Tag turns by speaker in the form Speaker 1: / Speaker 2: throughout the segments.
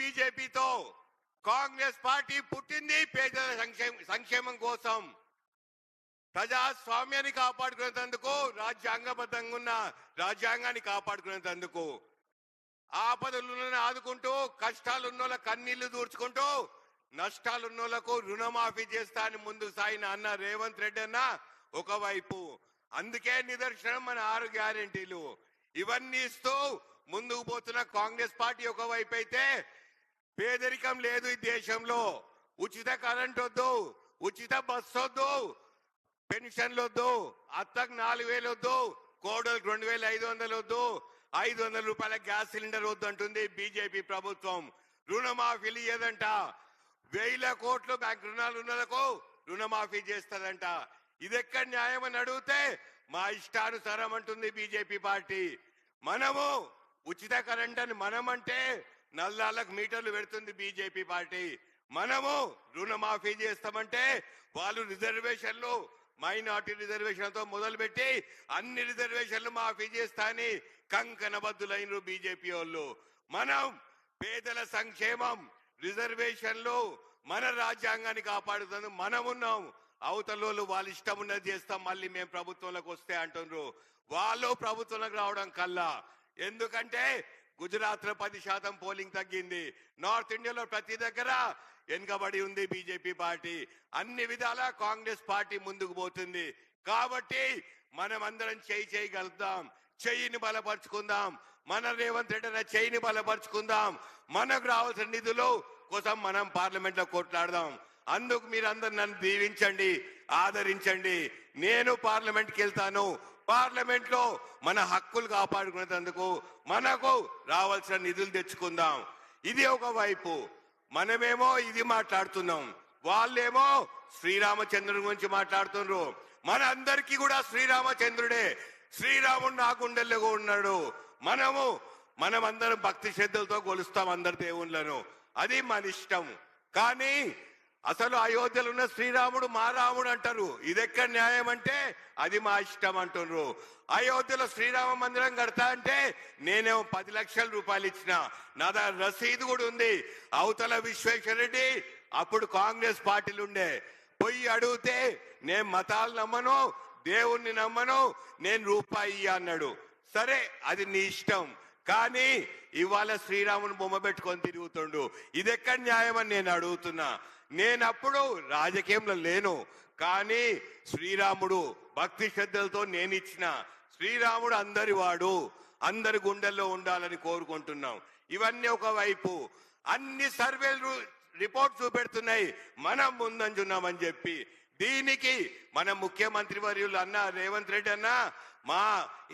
Speaker 1: బీజేపీతో. కాంగ్రెస్ పార్టీ పుట్టింది పేదల సంక్షేమం కోసం, ప్రజాస్వామ్యాన్ని కాపాడుకునేందుకు, రాజ్యాంగబద్ధంగా ఉన్న రాజ్యాంగాన్ని కాపాడుకునేందుకు, ఆపదలను ఆదుకుంటూ, కష్టాలున్నోళ్ళ కన్నీళ్లు దూర్చుకుంటూ, నష్టాలున్నోళ్లకు రుణమాఫీ చేస్తా అని ముందుకు సాగిన అన్న రేవంత్ రెడ్డి అన్న ఒకవైపు. అందుకే నిదర్శనం మన 6 గ్యారెంటీలు. ఇవన్నీ ఇస్తూ ముందుకు పోతున్న కాంగ్రెస్ పార్టీ ఒకవైపు అయితే, పేదరికం లేదు ఈ దేశంలో. ఉచిత కరెంట్ వద్దు, ఉచిత బస్సు వద్దు, పెన్షన్లు వద్దు, అత్తకు 4000 వద్దు, కోడలు 2500 వద్దు, 500 రూపాయల గ్యాస్ సిలిండర్ వద్దు అంటుంది బీజేపీ ప్రభుత్వం. రుణమాఫీలు ఏదంట, 1000 కోట్లు బ్యాంక్ రుణాలు ఉన్నలకు రుణమాఫీ చేస్తుందంట. ఇది ఎక్కడ న్యాయం అని అడిగితే మా ఇష్టానుసారం అంటుంది బీజేపీ పార్టీ. మనము ఉచిత కరెంట్ అని మనమంటే నల్లాలకు మీటర్లు పెడుతుంది బీజేపీ పార్టీ. మనము రుణమాఫీ చేస్తామంటే వాళ్ళు రిజర్వేషన్లు, మైనార్టీ రిజర్వేషన్లతో మొదలుపెట్టి అన్ని రిజర్వేషన్లు మాఫీ చేస్తా అని కంకణబద్దులైన బీజేపీ వాళ్ళు. మనం పేదల సంక్షేమం, రిజర్వేషన్లు, మన రాజ్యాంగాన్ని కాపాడుతుంది మనమున్నాం. అవతలోళ్ళు వాళ్ళు ఇష్టం ఉన్నది చేస్తాం, మళ్ళీ మేము ప్రభుత్వంలోకి వస్తే అంటున్నారు. వాళ్ళు ప్రభుత్వంలోకి రావడం కల్లా. ఎందుకంటే గుజరాత్ లో 10% పోలింగ్ తగ్గింది. నార్త్ ఇండియాలో ప్రతి దగ్గర వెనుకబడి ఉంది బీజేపీ పార్టీ. అన్ని విధాలా కాంగ్రెస్ పార్టీ ముందుకు పోతుంది. కాబట్టి మనం అందరం చేయగలుగుతాం. చెయ్యిని బలపరుచుకుందాం. మన రేవంత్ రెడ్డి చెయ్యిని బలపరుచుకుందాం. మనకు రావాల్సిన నిధులు కోసం మనం పార్లమెంట్ లో కొట్లాడదాం. అందుకు మీరందరూ నన్ను దీవించండి, ఆదరించండి. నేను పార్లమెంట్ కి వెళ్తాను. పార్లమెంట్ లో మన హక్కులు కాపాడుకునేందుకు మనకు రావాల్సిన నిధులు తెచ్చుకుందాం. ఇది ఒక వైపు. మనమేమో ఇది మాట్లాడుతున్నాం, వాళ్ళేమో శ్రీరామచంద్రుడి గురించి మాట్లాడుతున్నారు. మన అందరికీ కూడా శ్రీరామచంద్రుడే. శ్రీరాముడు నా గుండెల్లో ఉన్నాడు. మనమందరం భక్తి శ్రద్ధలతో కొలుస్తాం అందరి దేవుళ్ళను. అది మన ఇష్టం. కానీ అసలు అయోధ్యలో ఉన్న శ్రీరాముడు మా రాముడు అంటారు. ఇది ఎక్కడ న్యాయం అంటే అది మా ఇష్టం అంటున్నారు. అయోధ్యలో శ్రీరామ మందిరం కడతా అంటే నేనేమో 10 లక్షల రూపాయలు ఇచ్చిన, నా దగ్గర రసీదు కూడా ఉంది. అవతల విశ్వేశ్వరరెడ్డి అప్పుడు కాంగ్రెస్ పార్టీలు ఉండే, పోయి అడిగితే నేను మతాలు నమ్మను, దేవుణ్ణి నమ్మను, నేను రూపాయి అన్నాడు. సరే అది నీ ఇష్టం. కానీ ఇవాళ శ్రీరాముని బొమ్మ పెట్టుకొని తిరుగుతుండు. ఇది ఎక్కడ న్యాయం అని నేను అడుగుతున్నా. నేనప్పుడు రాజకీయంలో లేను, కానీ శ్రీరాముడు భక్తి శ్రద్ధలతో నేను ఇచ్చిన. శ్రీరాముడు అందరి వాడు, అందరి గుండెల్లో ఉండాలని కోరుకుంటున్నాం. ఇవన్నీ ఒకవైపు. అన్ని సర్వేలు రిపోర్ట్ చూపెడుతున్నాయి మనం ముందంజున్నామని చెప్పి. దీనికి మన ముఖ్యమంత్రి వర్యులు అన్న రేవంత్ రెడ్డి అన్న, మా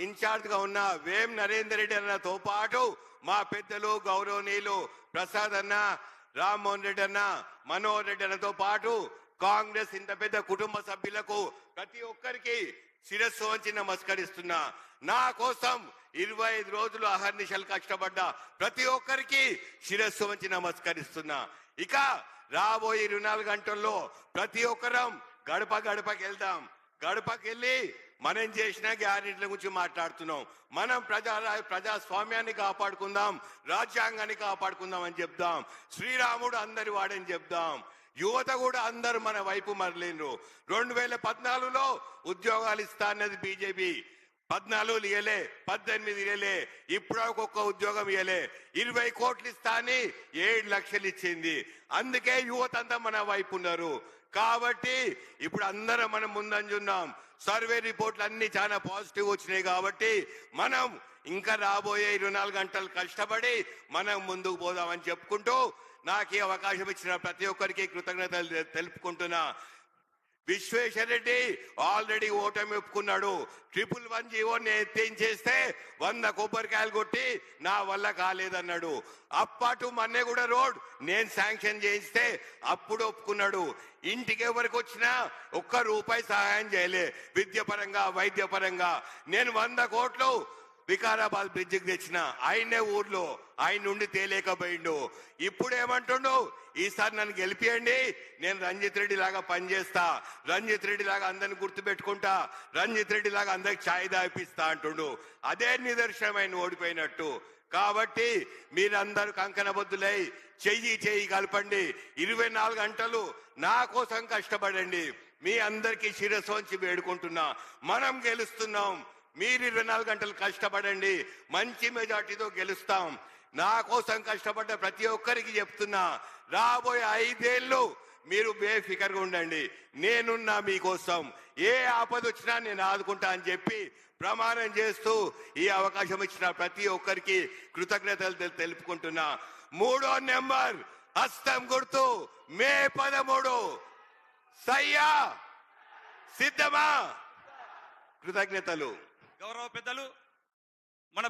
Speaker 1: ఇన్ఛార్జ్ గా ఉన్న వేం నరేందర్ రెడ్డి అన్నతో పాటు మా పెద్దలు గౌరవనీయులు ప్రసాద్ అన్న, రామ్మోహన్ రెడ్డి అన్న, మనోహర్ రెడ్డి అన్నతో పాటు కాంగ్రెస్ ఇంత పెద్ద కుటుంబ సభ్యులకు ప్రతి ఒక్కరికి శిరస్సు వంచి నమస్కరిస్తున్నా. నా కోసం 25 రోజులు అహర్నిశలు కష్టపడ్డా ప్రతి ఒక్కరికి శిరస్సు వంచి నమస్కరిస్తున్నా. ఇక రాబోయే 24 గంటల్లో ప్రతి ఒక్కరం గడపకి వెళ్దాం. గడపకి వెళ్ళి మనం చేసిన గ్యారెంటీల గురించి మాట్లాడుతున్నాం. మనం ప్రజాస్వామ్యాన్ని కాపాడుకుందాం, రాజ్యాంగాన్ని కాపాడుకుందాం అని చెప్దాం. శ్రీరాముడు అందరి వాడని చెప్దాం. యువత కూడా అందరు మన వైపు మరలేరు. 2014లో ఉద్యోగాలు ఇస్తా అన్నది బీజేపీ. 14 ఇయలే, 18 ఇయలే, ఇప్పుడు ఒక్కొక్క ఉద్యోగం ఇయలే. 20 కోట్లు ఇస్తా అని 7 లక్షలు ఇచ్చింది. అందుకే యువత అంతా మన వైపు ఉన్నారు. కాబట్టి ఇప్పుడు అందరం మనం ముందంజున్నాం. సర్వే రిపోర్ట్లు అన్ని చాలా పాజిటివ్ వచ్చినాయి. కాబట్టి మనం ఇంకా రాబోయే 24 గంటలు కష్టపడి మనం ముందుకు పోదామని చెప్పుకుంటూ నాకు ఈ అవకాశం ఇచ్చిన ప్రతి ఒక్కరికి కృతజ్ఞతలు తెలుపుకుంటున్నా. విశ్వేశ్వరరెడ్డి ఆల్రెడీ ఓటమి ఒప్పుకున్నాడు. 111 జీవోని ఎత్తించేస్తే 100 కొబ్బరికాయలు కొట్టి నా వల్ల కాలేదన్నాడు. అప్పటు మన్నెగూడ రోడ్ నేను శాంక్షన్ చేయిస్తే అప్పుడు ఒప్పుకున్నాడు. ఇంటికి ఎవరికి వచ్చినా ఒక్క రూపాయి సహాయం చేయలే. విద్య పరంగా, వైద్య పరంగా నేను 100 కోట్లు వికారాబాద్ బ్రిడ్జికి తెచ్చిన. ఆయనే ఊర్లో ఆయన నుండి తేలేకపోయిండు. ఇప్పుడు ఏమంటుండు, ఈసారి నన్ను గెలిపియండి, నేను రంజిత్ రెడ్డి లాగా పనిచేస్తా, రంజిత్ రెడ్డి లాగా అందరిని గుర్తు పెట్టుకుంటా, రంజిత్ రెడ్డి లాగా అందరికి ఛాయ్ దాపిస్తా అంటుండు. అదే నిదర్శనమైన ఓడిపోయినట్టు. కాబట్టి మీరందరూ కంకణబద్దులై చెయ్యి కలపండి. 24 గంటలు నా కోసం కష్టపడండి. మీ అందరికీ శిరస్సు వంచి వేడుకుంటున్నా. మనం గెలుస్తున్నాం. మీరు 24 గంటలు కష్టపడండి. మంచి మెజార్టీతో గెలుస్తాం. నా కోసం కష్టపడ్డ ప్రతి ఒక్కరికి చెప్తున్నా, రాబోయే 5 ఏళ్ళు మీరు బేఫికర్గా ఉండండి. నేనున్నా మీకోసం. ఏ ఆపద వచ్చినా నేను ఆదుకుంటా అని చెప్పి ప్రమాణం చేస్తూ ఈ అవకాశం ఇచ్చిన ప్రతి ఒక్కరికి కృతజ్ఞతలు తెలుపుకుంటున్నా. 3వ నెంబర్ హస్తం గుర్తు మే 13. సయ్యా సిద్ధమా? కృతజ్ఞతలు.
Speaker 2: గౌరవ పెద్దలు మన